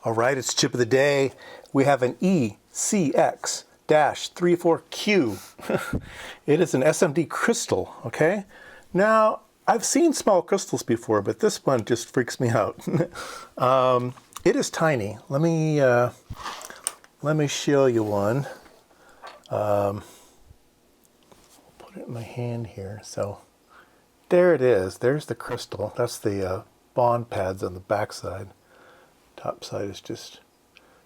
All right, it's chip of the day. We have an ECX-34Q. It is an SMD crystal, okay? Now, I've seen small crystals before, but this one just freaks me out. It is tiny. Let me show you one. Put it in my hand here. So there it is. There's the crystal. That's the bond pads on the back side. Top side is just...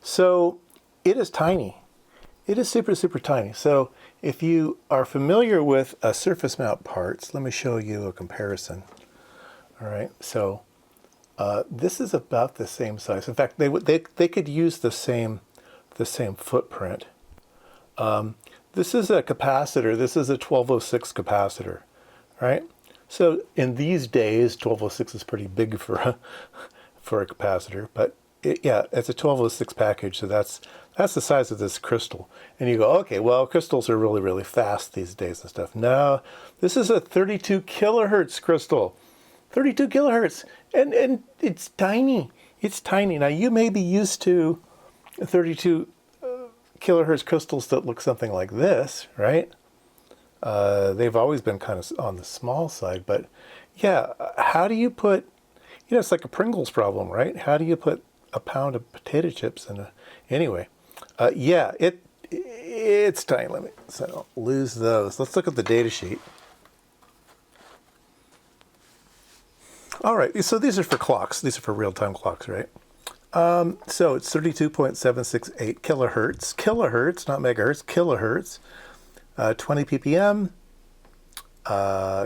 So it is tiny. It is super, super tiny. So if you are familiar with surface mount parts, let me show you a comparison. All right, so this is about the same size. In fact, they could use the same footprint. This is a capacitor. This is a 1206 capacitor, right? So in these days, 1206 is pretty big for a capacitor, but yeah, it's a 1206 package, so that's the size of this crystal. And you go, okay, well, crystals are really, really fast these days and stuff. No, this is a 32 kilohertz crystal. 32 kilohertz, and it's tiny. It's tiny. Now, you may be used to 32 kilohertz crystals that look something like this, right? They've always been kind of on the small side, but yeah, how do you put, it's like a Pringles problem, right? How do you put a pound of potato chips in a, anyway, yeah, it's tiny. So I don't lose those. Let's look at the data sheet. All right, so these are for clocks. These are for real-time clocks, right? So it's 32.768 kilohertz, not megahertz, kilohertz, 20 ppm,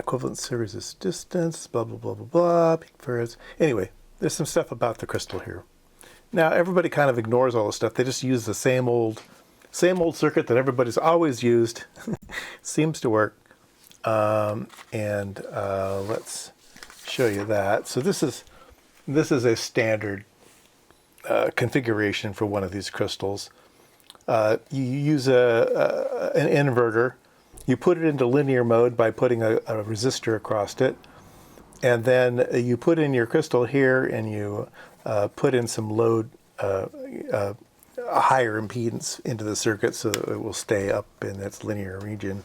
equivalent series distance, blah, blah, blah, blah, blah, peak farads. Anyway, there's some stuff about the crystal here. Now, everybody kind of ignores all this stuff. They just use the same old circuit that everybody's always used. Seems to work. Let's show you that. So this is a standard configuration for one of these crystals. You use an inverter. You put it into linear mode by putting a resistor across it. And then you put in your crystal here and you put in some load, a higher impedance into the circuit so that it will stay up in its linear region.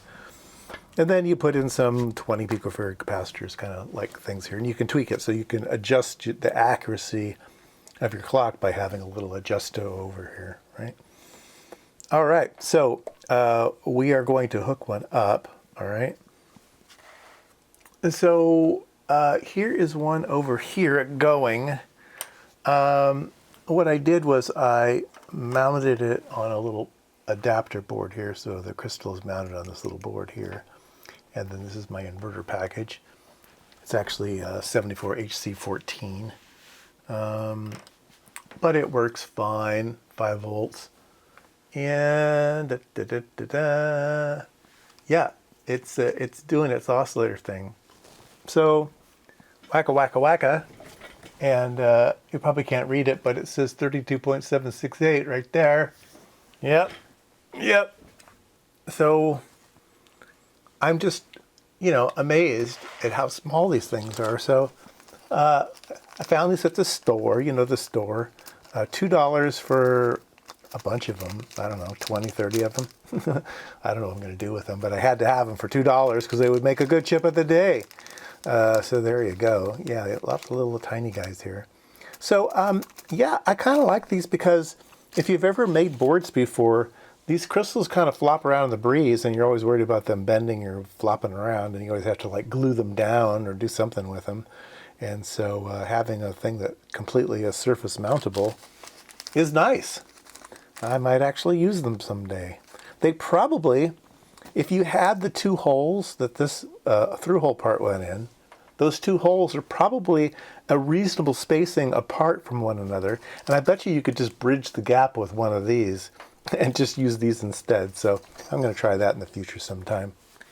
And then you put in some 20 picofarad capacitors, kind of like things here. And you can tweak it so you can adjust the accuracy of your clock by having a little adjusto over here, right? All right, so we are going to hook one up, all right? And so here is one over here going. What I did was I mounted it on a little adapter board here, so the crystal is mounted on this little board here. And then this is my inverter package. It's actually 74HC14. But it works fine, 5 volts. And yeah, it's doing its oscillator thing. So wacka wacka wacka, and you probably can't read it, but it says 32.768 right there. Yep. So I'm just, amazed at how small these things are. So I found these at the store, the store. $2 for a bunch of them. I don't know, 20, 30 of them. I don't know what I'm going to do with them, but I had to have them for $2 because they would make a good chip of the day. So there you go. Yeah, lots of little tiny guys here. So yeah, I kind of like these because if you've ever made boards before, these crystals kind of flop around in the breeze and you're always worried about them bending or flopping around, and you always have to like glue them down or do something with them. And so having a thing that completely is surface mountable is nice. I might actually use them someday. They probably, if you had the 2 holes that this through-hole part went in, those 2 holes are probably a reasonable spacing apart from one another. And I bet you could just bridge the gap with one of these and just use these instead. So I'm going to try that in the future sometime.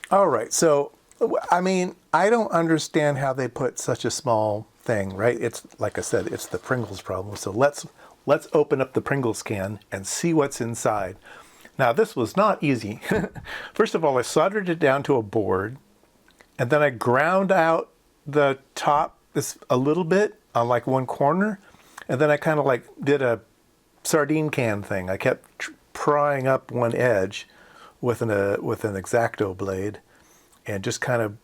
All right, so I mean, I don't understand how they put such a small thing, right? It's, like I said, it's the Pringles problem. So let's open up the Pringles can and see what's inside. Now, this was not easy. First of all, I soldered it down to a board, and then I ground out the top a little bit on like one corner, and then I kind of like did a sardine can thing. I kept prying up one edge with an X-Acto blade, and just kind of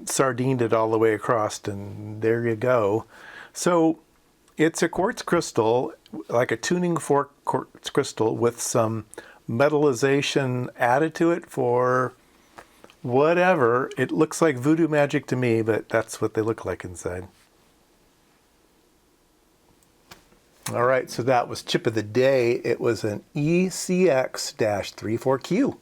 sardined it all the way across, and there you go. So it's a quartz crystal, like a tuning fork quartz crystal with some metallization added to it for whatever. It looks like voodoo magic to me, but that's what they look like inside. All right, so that was chip of the day. It was an ECX-34Q.